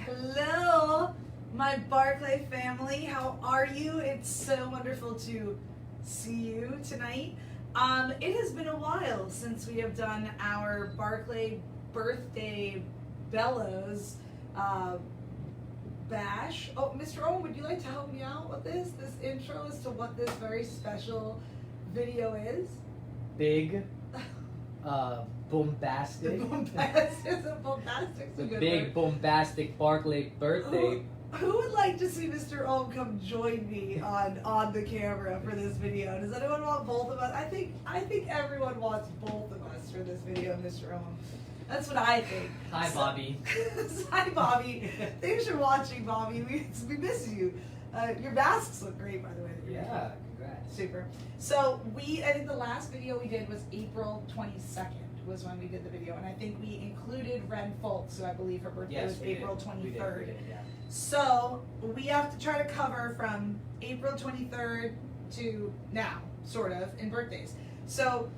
Hello, my Barclay family. How are you? It's so wonderful to see you tonight. It has been a while since we have done our Barclay Birthday Bellows bash. Oh, Mr. Owen, would you like to help me out with this intro as to what this very special video is? Big, bombastic. Bombastic's a good Big, word. bombastic Barclay birthday. Who would like to see Mr. Ohm come join me on the camera for this video? Does anyone want both of us? I think everyone wants both of us for this video, Mr. Ohm. That's what I think. Hi, Bobby. Hi, Bobby. Thanks for watching, Bobby. We miss you. Your masks look great, by the way. Yeah, congrats. Super. So I think the last video we did was April 22nd was when we did the video, and I think we included Ren Foltz, so I believe her birthday was April 23rd. We did, yeah. So we have to try to cover from April 23rd to now, sort of, in birthdays. So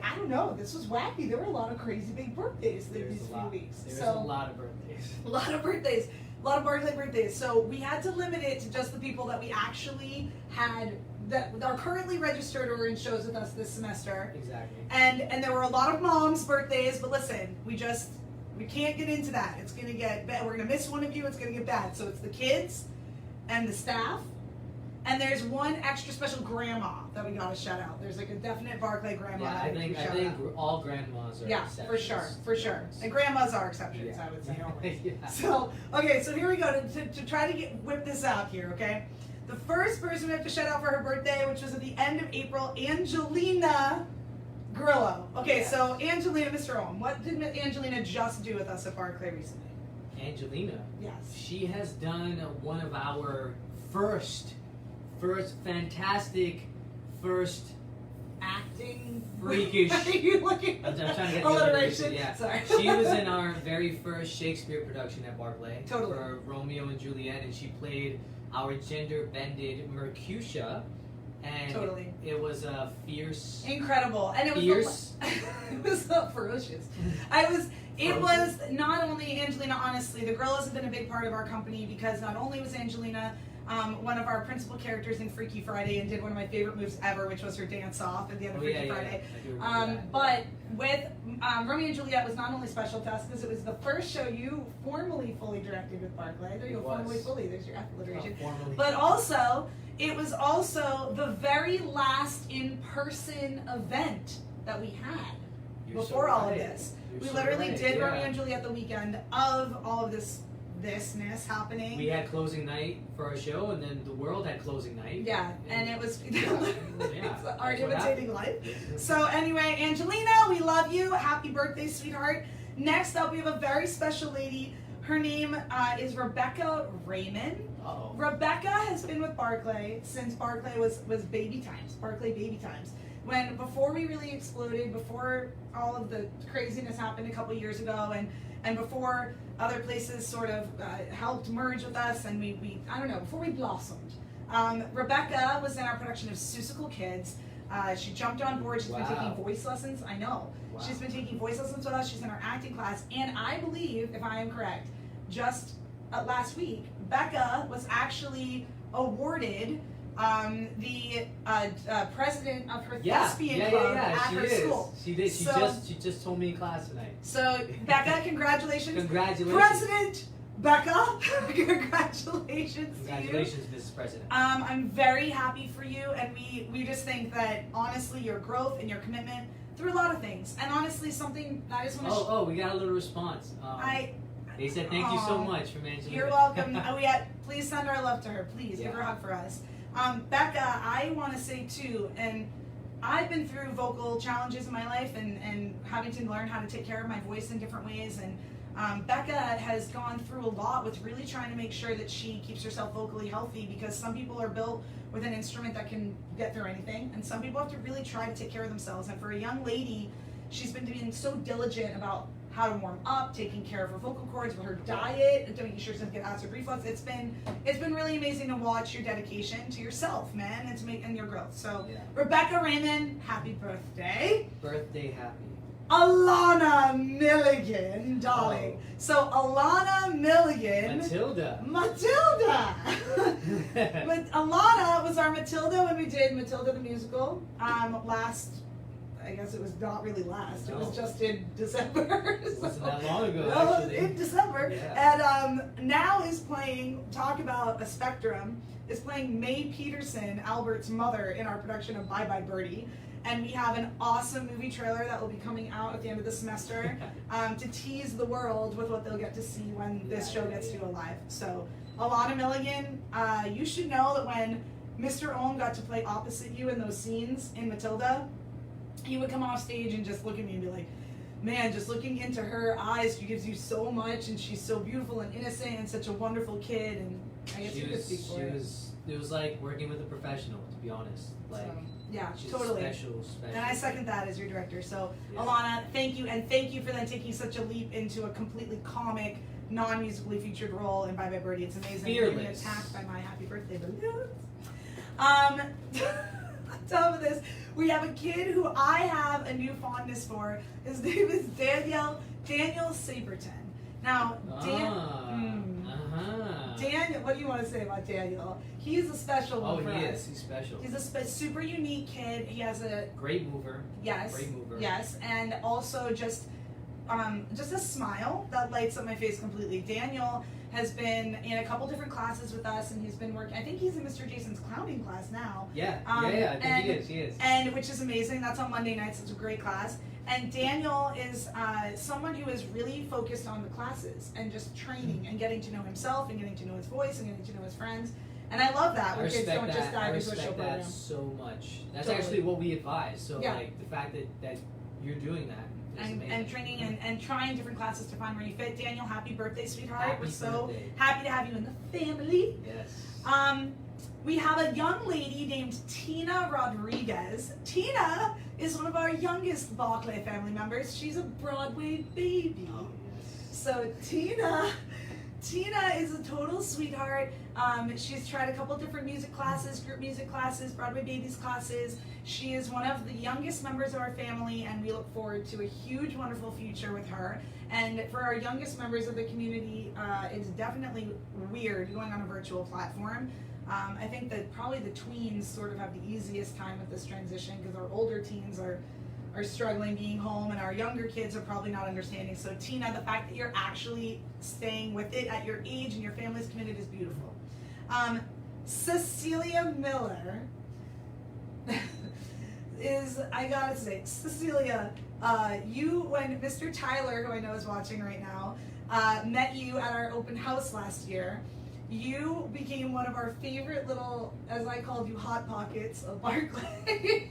I don't know, this was wacky. There were a lot of crazy big birthdays these few weeks. There's a lot of birthdays. A lot of birthdays. A lot of Barclay birthdays. So we had to limit it to just the people that we actually had that are currently registered or in shows with us this semester. Exactly. And there were a lot of moms' birthdays, but listen, we can't get into that. It's gonna get bad. We're gonna miss one of you, it's gonna get bad. So it's the kids and the staff. And there's one extra special grandma that we gotta shout out. There's like a definite Barclay grandma. Yeah, I think all grandmas are exceptions. for sure. And grandmas are exceptions, Yeah. I would say always. Yeah. So, okay, so here we go to try to whip this out here, okay? The first person we have to shout out for her birthday, which was at the end of April, Angelina Grillo. Okay, Yes. so Angelina, Mr. Ohm, what did Angelina just do with us at Barclay recently? Angelina. Yes. She has done one of our first fantastic, Acting. freakish. Are you looking I'm trying to get the alliteration? Yeah. Sorry. She was in our very first Shakespeare production at Barclay. Totally. For Romeo and Juliet, and she played our gender-bended Mercutio. And Totally. it was a fierce. Incredible. And it was Fierce. it was so ferocious. It was not only Angelina, honestly, the Grillos have been a big part of our company because not only was Angelina one of our principal characters in Freaky Friday and did one of my favorite moves ever, which was her dance off at the end of Freaky Friday. I do remember that. But with Romeo and Juliet was not only special to us because it was the first show you formally fully directed with Barclay. There you go, formally, fully. There's your alliteration. Formally. But also, it was also the very last in-person event that we had before all of this. We literally did Romeo and Juliet the weekend of all of thisness happening. We had closing night for our show, and then the world had closing night. Yeah, and it was art That's what imitating life. So anyway, Angelina, we love you. Happy birthday, sweetheart. Next up, we have a very special lady. Her name is Rebecca Raymond. Uh-oh. Rebecca has been with Barclay since Barclay was baby times, Barclay baby times. Before we really exploded, before all of the craziness happened a couple years ago, and before other places sort of helped merge with us, and we I don't know, before we blossomed. Rebecca was in our production of Seussical Kids. She jumped on board. She's been taking voice lessons. I know. Wow. She's been taking voice lessons with us. She's in our acting class, and I believe, if I am correct, just last week, Becca was actually awarded the president of her thespian club at her school. She did. She just told me in class tonight. So Becca, congratulations. Congratulations. President Becca, congratulations to you. Congratulations, Mrs. President. I'm very happy for you, and we just think that honestly your growth and your commitment through a lot of things, and honestly something that I just want to. We got a little response. They said thank you so much from Angelina. You're welcome. Please send our love to her. Please give her a hug for us. Becca, I want to say too, and I've been through vocal challenges in my life and having to learn how to take care of my voice in different ways, and Becca has gone through a lot with really trying to make sure that she keeps herself vocally healthy, because some people are built with an instrument that can get through anything, and some people have to really try to take care of themselves. And for a young lady, she's been being so diligent about how to warm up, taking care of her vocal cords with her diet, and making sure she doesn't get acid reflux. It's been really amazing to watch your dedication to yourself, man, and your growth. So Rebecca Raymond, happy birthday. Birthday happy. Alana Milligan, darling. Oh. So Alana Milligan. Matilda. But Alana was our Matilda when we did Matilda the musical. Last, I guess it was not really last. It was just in December. It wasn't that long ago, No, actually. in December. Yeah. And now is playing, talk about a spectrum, is playing May Peterson, Albert's mother, in our production of Bye Bye Birdie. And we have an awesome movie trailer that will be coming out at the end of the semester to tease the world with what they'll get to see when this show gets to go live. So, Alana Milligan, you should know that when Mr. Ohm got to play opposite you in those scenes in Matilda, he would come off stage and just look at me and be like, man, just looking into her eyes, she gives you so much, and she's so beautiful and innocent and such a wonderful kid. And I guess you could speak for it. It was like working with a professional, to be honest. Like, so, yeah, she's totally. Special. And I second that as your director. So, yeah. Alana, thank you, and thank you for then taking such a leap into a completely comic, non-musically featured role in Bye Bye Birdie. It's amazing. Fearless. Being attacked by my happy birthday balloons. On top of this, we have a kid who I have a new fondness for. His name is Daniel Saberton. Now, Daniel, what do you want to say about Daniel? He's a special one for us. He is. He's special. He's a super unique kid. He has a great mover. Yes. Great mover. Yes, and also just a smile that lights up my face completely. Daniel has been in a couple different classes with us, and he's been working. I think he's in Mr. Jason's clowning class now. Yeah. I think he is. And which is amazing. That's on Monday nights. It's a great class. And Daniel is someone who is really focused on the classes and just training and getting to know himself and getting to know his voice and getting to know his friends. And I love that when kids don't just dive into a show program. I respect that so much. That's Totally. actually what we advise. So Yeah. like the fact that you're doing that is amazing. And training and trying different classes to find where you fit. Daniel, happy birthday, sweetheart. Happy We're so birthday. happy to have you in the family. Yes. We have a young lady named Tina Rodriguez. Tina is one of our youngest BARCLAY family members. She's a Broadway baby. Oh, yes. So Tina is a total sweetheart. She's tried a couple different music classes, group music classes, Broadway Babies classes. She is one of the youngest members of our family, and we look forward to a huge, wonderful future with her. And for our youngest members of the community, it's definitely weird going on a virtual platform. I think that probably the tweens sort of have the easiest time with this transition because our older teens are struggling being home, and our younger kids are probably not understanding. So Tina, the fact that you're actually staying with it at your age and your family's committed is beautiful. Cecilia Miller is, I gotta say, Cecilia, when Mr. Tyler, who I know is watching right now, met you at our open house last year, you became one of our favorite little, as I called you, hot pockets of BARCLAY.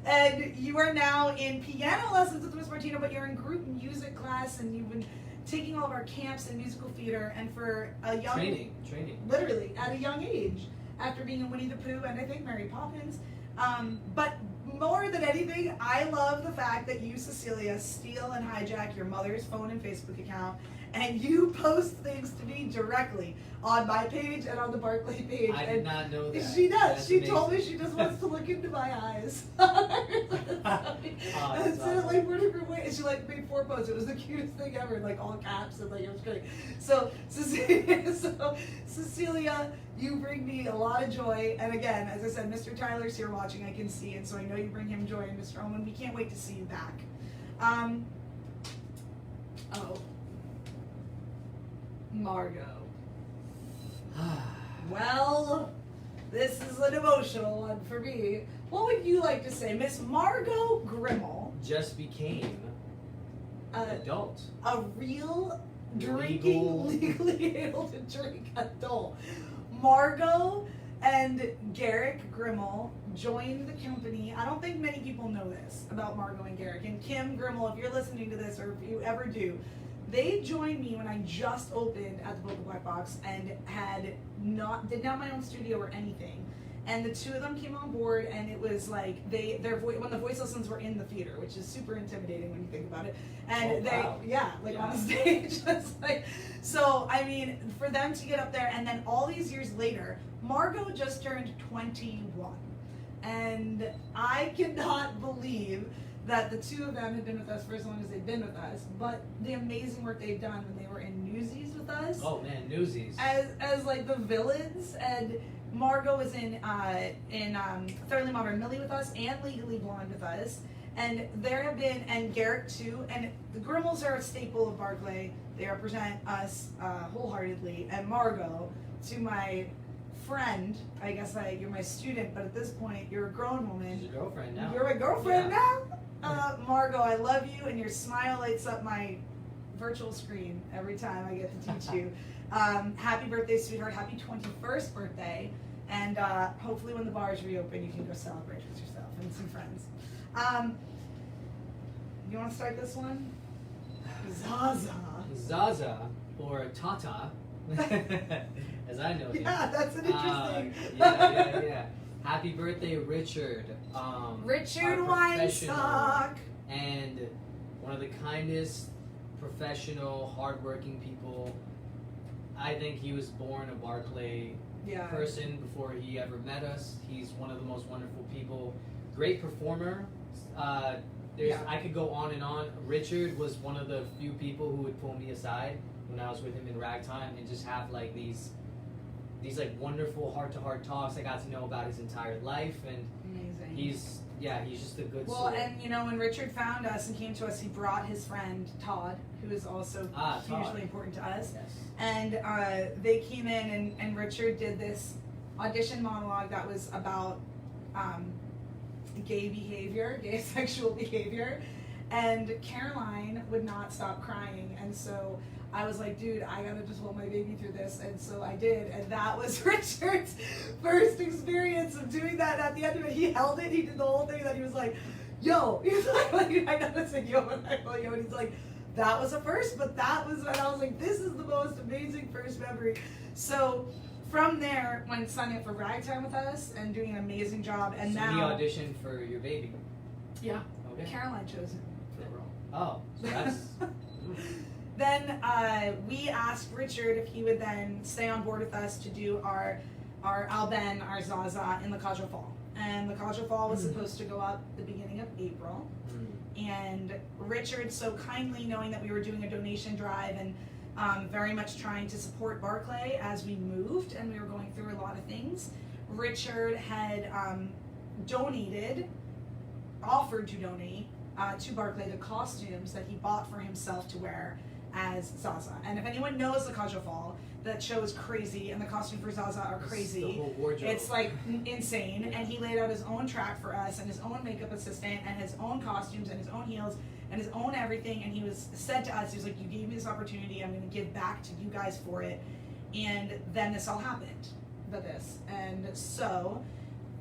And you are now in piano lessons with Miss Martina, but you're in group music class, and you've been taking all of our camps and musical theater, and for a young... Training. Literally, at a young age, after being in Winnie the Pooh and I think Mary Poppins. But more than anything, I love the fact that you, Cecilia, steal and hijack your mother's phone and Facebook account, and you post things to me directly on my page and on the BARCLAY page. I did not know that. She does. That's She amazing. told me she just wants to look into my eyes. That's And said it awesome. like 4 different ways. She like made 4 posts. It was the cutest thing ever, like all caps, and like it was great. So Cecilia, you bring me a lot of joy. And again, as I said, Mr. Tyler's here watching. I can see, and so I know you bring him joy. And Mr. Owen, we can't wait to see you back. Margot. Well, this is an emotional one for me. What would you like to say? Miss Margot Grimmel, Just became an adult. a real drinking, legally able to drink adult. Margot and Garrick Grimmel joined the company. I don't think many people know this about Margot and Garrick. And Kim Grimmel, if you're listening to this, or if you ever do, they joined me when I just opened at the Vocal Black Box and did not my own studio or anything. And the two of them came on board, and it was like when the voice lessons were in the theater, which is super intimidating when you think about it. And on the stage. It's like, so I mean, for them to get up there, and then all these years later, Margot just turned 21, and I cannot believe that the two of them had been with us for as long as they've been with us, but the amazing work they've done when they were in Newsies with us. Oh man, Newsies. As like the villains, and Margot was in Thoroughly Modern Millie with us and Legally Blonde with us, and there have been, and Garrett too, and the Grimmels are a staple of Barclay. They represent us wholeheartedly, and Margot, to my friend, I guess you're my student, but at this point you're a grown woman. She's your girlfriend now. You're my girlfriend now. Margot, I love you, and your smile lights up my virtual screen every time I get to teach you. Happy birthday, sweetheart. Happy 21st birthday. And hopefully when the bars reopen, you can go celebrate with yourself and some friends. You want to start this one? Zaza. Zaza, or Tata, as I know him. Yeah, that's an interesting. Yeah. Happy birthday, Richard. Richard our Weinstock. And one of the kindest, professional, hardworking people. I think he was born a Barclay person before he ever met us. He's one of the most wonderful people. Great performer. I could go on and on. Richard was one of the few people who would pull me aside when I was with him in ragtime and just have like these like wonderful heart-to-heart talks. I got to know about his entire life, and amazing. He's just a good Well, soul. and when Richard found us and came to us, he brought his friend Todd, who is also hugely important to us. Yes. And they came in, and Richard did this audition monologue that was about gay sexual behavior, and Caroline would not stop crying, and so I was like, dude, I gotta just hold my baby through this, and so I did, and that was Richard's first experience of doing that. At the end of it, he held it, he did the whole thing, and then he was like, yo, he's like I gotta say yo, and I go yo, and he's like, that was a first, but that was, and I was like, this is the most amazing first memory. So from there, went signing up for Ragtime with us and doing an amazing job, and so now he auditioned for your baby. Yeah. Okay. Caroline chose him for the role. Oh, so that's. Then we asked Richard if he would then stay on board with us to do our Alben, our Zaza in La Cadre Fall. And La Cadre Fall was supposed to go up the beginning of April. And Richard, so kindly knowing that we were doing a donation drive and very much trying to support Barclay as we moved and we were going through a lot of things, Richard had offered to donate to Barclay the costumes that he bought for himself to wear as Zaza. And if anyone knows La Cadre Fall, that show is crazy, and the costumes for Zaza are crazy. The whole wardrobe. It's like insane. And he laid out his own track for us, and his own makeup assistant, and his own costumes, and his own heels, and his own everything. And he said to us, he was like, you gave me this opportunity, I'm going to give back to you guys for it. And then this all happened. And so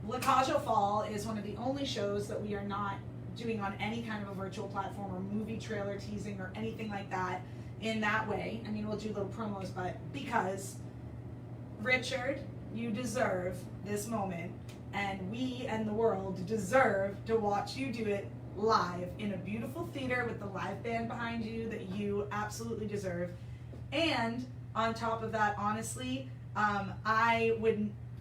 La Cadre Fall is one of the only shows that we are not doing on any kind of a virtual platform or movie trailer teasing or anything like that in that way. I mean, we'll do little promos, but because Richard, you deserve this moment, and we and the world deserve to watch you do it live in a beautiful theater with the live band behind you that you absolutely deserve. And on top of that, honestly, I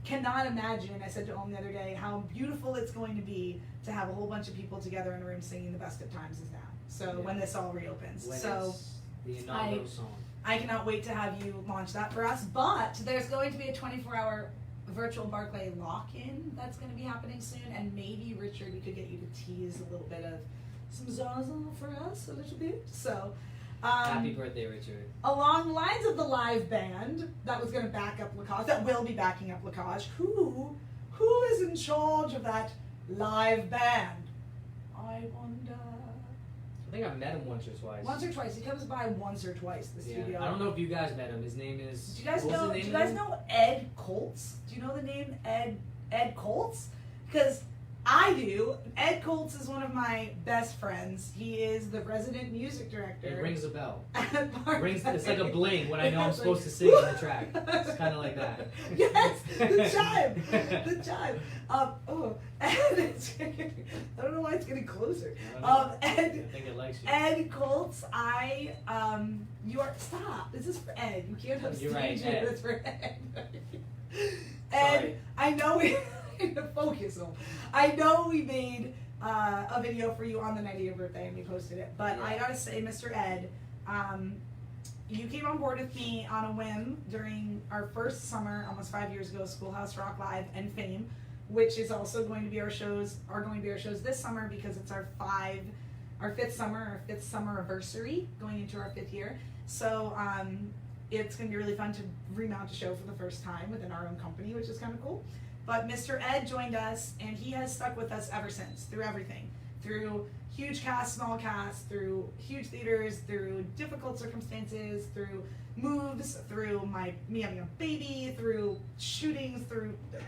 cannot imagine, I said to Ohm the other day, how beautiful it's going to be to have a whole bunch of people together in a room singing The Best of Times Is Now. So when this all reopens. When so it's the inaugural song. I cannot wait to have you launch that for us. But there's going to be a 24-hour virtual Barclay lock-in that's going to be happening soon. And maybe, Richard, we could get you to tease a little bit of some Zaza for us a little bit. So happy birthday, Richard. Along the lines of the live band that was going to back up Lacage, that will be backing up Lacage, who is in charge of that live band? I wonder. I think I met him once or twice. Once or twice. He comes by once or twice, the studio. I don't know if you guys met him. His name is... Do you guys know Ed Colts? Do you know the name Ed Colts? Because I do. Ed Colts is one of my best friends. He is the resident music director. It rings a bell. It's like a bling when I know I'm supposed to sing in the track. It's kind of like that. Yes, the chime. The chime. And it's, I don't know why it's getting closer. I think it likes you. Ed Colts, you are, stop. This is for Ed. You can't have You're right, Ed. Ed. It's for Ed. Sorry. Ed, I know we, focus on. I know we made a video for you on the night of your birthday, and we posted it. But I gotta say, Mr. Ed, you came on board with me on a whim during our first summer, almost 5 years ago, Schoolhouse Rock Live and Fame, which is also going to be our shows this summer because it's our fifth summer anniversary, going into our 5th year. So it's going to be really fun to remount a show for the first time within our own company, which is kind of cool. But Mr. Ed joined us, and he has stuck with us ever since, through everything. Through huge cast, small cast, through huge theaters, through difficult circumstances, through moves, through me having a baby, through shootings,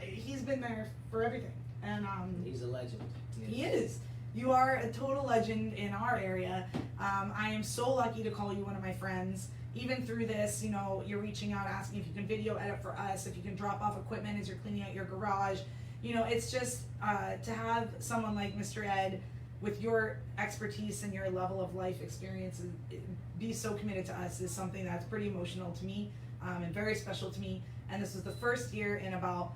he's been there for everything. And he's a legend. He is. You are a total legend in our area. I am so lucky to call you one of my friends. Even through this, you're reaching out, asking if you can video edit for us, if you can drop off equipment as you're cleaning out your garage. It's just to have someone like Mr. Ed with your expertise and your level of life experience be so committed to us is something that's pretty emotional to me and very special to me. And this was the first year in about,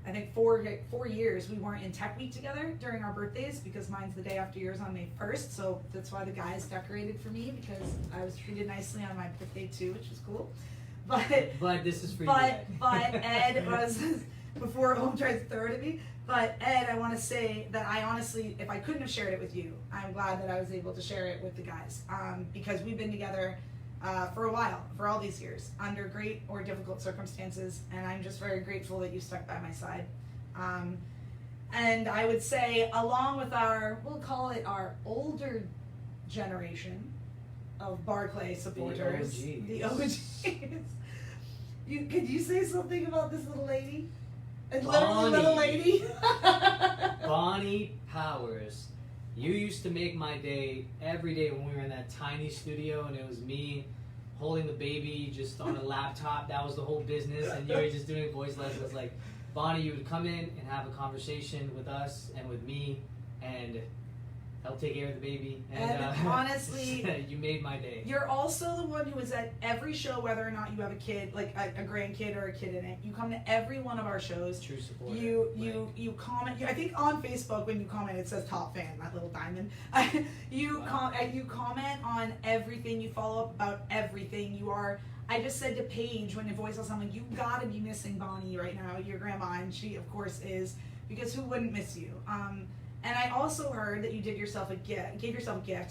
I think, 4 years we weren't in Tech Week together during our birthdays, because mine's the day after yours on May 1st. So that's why the guys decorated for me, because I was treated nicely on my birthday too, which was cool. But this is for you. But Ed was before Home tries to throw it at me. But Ed, I want to say that I honestly, if I couldn't have shared it with you, I'm glad that I was able to share it with the guys, because we've been together for a while, for all these years, under great or difficult circumstances, and I'm just very grateful that you stuck by my side. And I would say, along with we'll call it our older generation of Barclay supporters, the OGs. Could you say something about this little lady? Little lady. Bonnie Powers. You used to make my day every day when we were in that tiny studio, and it was me holding the baby just on a laptop. That was the whole business, and you were just doing voice lessons. Like, Bonnie, you would come in and have a conversation with us and with me, and help take care of the baby. And honestly, you made my day. You're also the one who is at every show, whether or not you have a kid, like a grandkid or a kid in it. You come to every one of our shows. True supporter. You comment. I think on Facebook when you comment, it says top fan, that little diamond. You comment on everything. You follow up about everything. You are. I just said to Paige when you voice on someone, you gotta be missing Bonnie right now, your grandma, and she of course is, because who wouldn't miss you? And I also heard that you gave yourself a gift,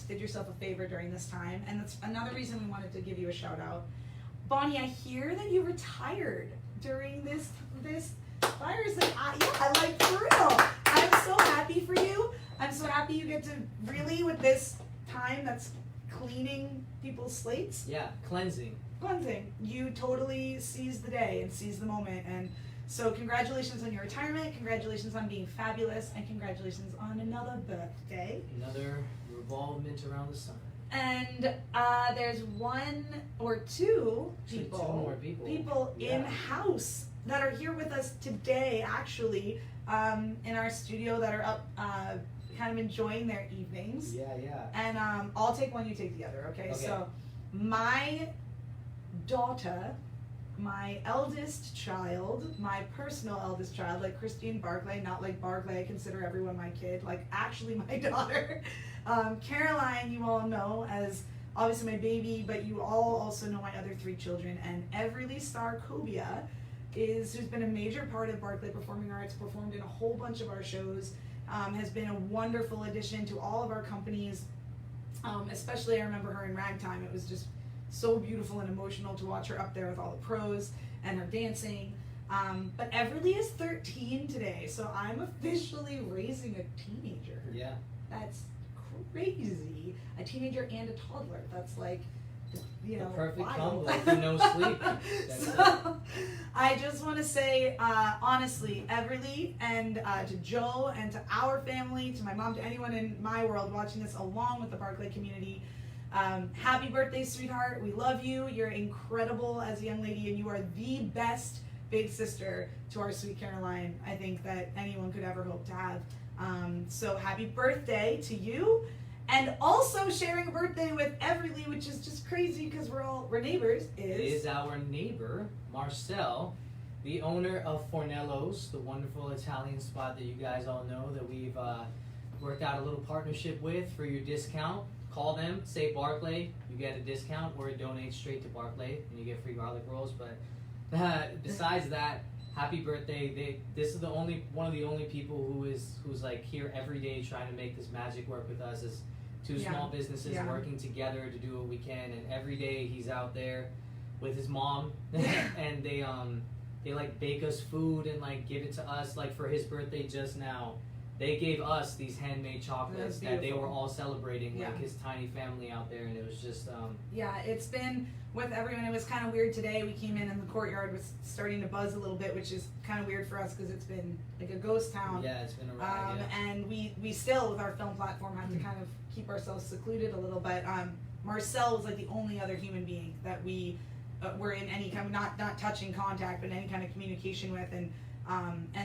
did yourself a favor during this time, and that's another reason we wanted to give you a shout out. Bonnie, I hear that you retired during this virus. Like for real. I'm so happy for you. I'm so happy you get to really, with this time that's cleaning people's slates. Yeah, cleansing. You totally seized the day and seized the moment, and so congratulations on your retirement, congratulations on being fabulous, and congratulations on another birthday. Another revolvement around the sun. And there's one or two people in-house that are here with us today, actually, in our studio, that are up kind of enjoying their evenings. Yeah. And I'll take one, you take the other, okay? So my daughter, my eldest child, my personal eldest child, like Christine Barclay, not like Barclay, I consider everyone my kid, like actually my daughter. Caroline, you all know as obviously my baby, but you all also know my other 3 children. And Everly Star Cobia who's been a major part of Barclay Performing Arts, performed in a whole bunch of our shows, has been a wonderful addition to all of our companies. Especially I remember her in Ragtime. It was just so beautiful and emotional to watch her up there with all the pros and her dancing. But Everly is 13 today, so I'm officially raising a teenager. Yeah. That's crazy. A teenager and a toddler. That's like, the perfect combo for no sleep. So, I just want to say, honestly, Everly, and to Joe, and to our family, to my mom, to anyone in my world watching this along with the Barclay community, happy birthday, sweetheart. We love you. You're incredible as a young lady, and you are the best big sister to our sweet Caroline, I think, that anyone could ever hope to have. So happy birthday to you. And also sharing a birthday with Everly, which is just crazy because we're neighbors, is our neighbor, Marcel, the owner of Fornello's, the wonderful Italian spot that you guys all know that we've worked out a little partnership with for your discount. Call them, say Barclay, you get a discount, or it donates straight to Barclay and you get free garlic rolls. But besides that, happy birthday. This is one of the only people who's like here every day trying to make this magic work with us. As two small businesses working together to do what we can, and every day he's out there with his mom and they like bake us food and like give it to us. Like for his birthday just now, they gave us these handmade chocolates that they were all celebrating, like his tiny family out there, and it was just it's been with everyone. It was kind of weird today. We came in and the courtyard was starting to buzz a little bit, which is kind of weird for us because it's been like a ghost town. Yeah, it's been a ride. And we still, with our film platform, have to kind of keep ourselves secluded a little. But Marcel was like the only other human being that we were in any kind of not touching contact, but any kind of communication with. And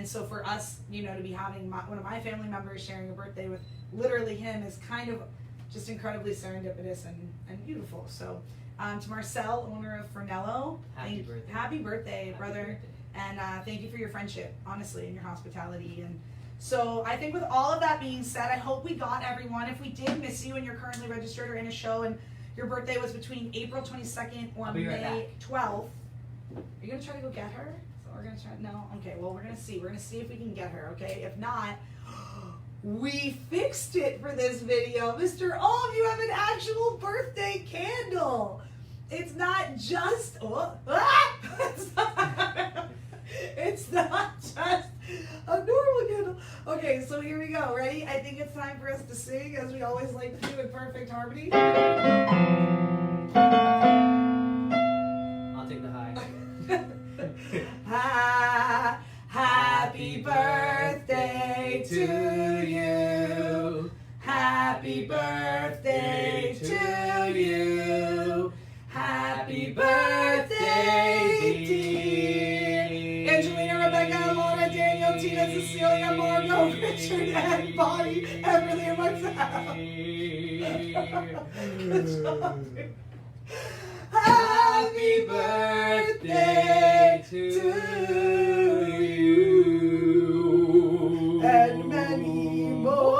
so for us, you know, to be having one of my family members sharing a birthday with literally him is kind of just incredibly serendipitous and beautiful. So to Marcel, owner of Fernello, happy birthday, brother. And thank you for your friendship, honestly, and your hospitality. And so I think with all of that being said, I hope we got everyone. If we did miss you and you're currently registered or in a show and your birthday was between April 22nd or May 12th, are you going to try to go get her? We're gonna try. No, okay. Well, we're gonna see. We're gonna see if we can get her. Okay. If not, we fixed it for this video, Mr. Oh, you have an actual birthday candle. It's not just. It's not just a normal candle. Okay, so here we go. Ready? I think it's time for us to sing, as we always like to do in perfect harmony. I'll take the high. Happy birthday to you. Happy birthday to you. Happy birthday, dear. Angelina, Rebecca, Laura, Daniel, Tina, Cecilia, Margot, Richard, and Bonnie, Emily, and myself. Good job. Happy birthday to you and many more.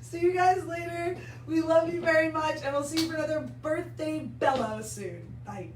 See you guys later. We love you very much, and we'll see you for another birthday Bellows soon. Bye.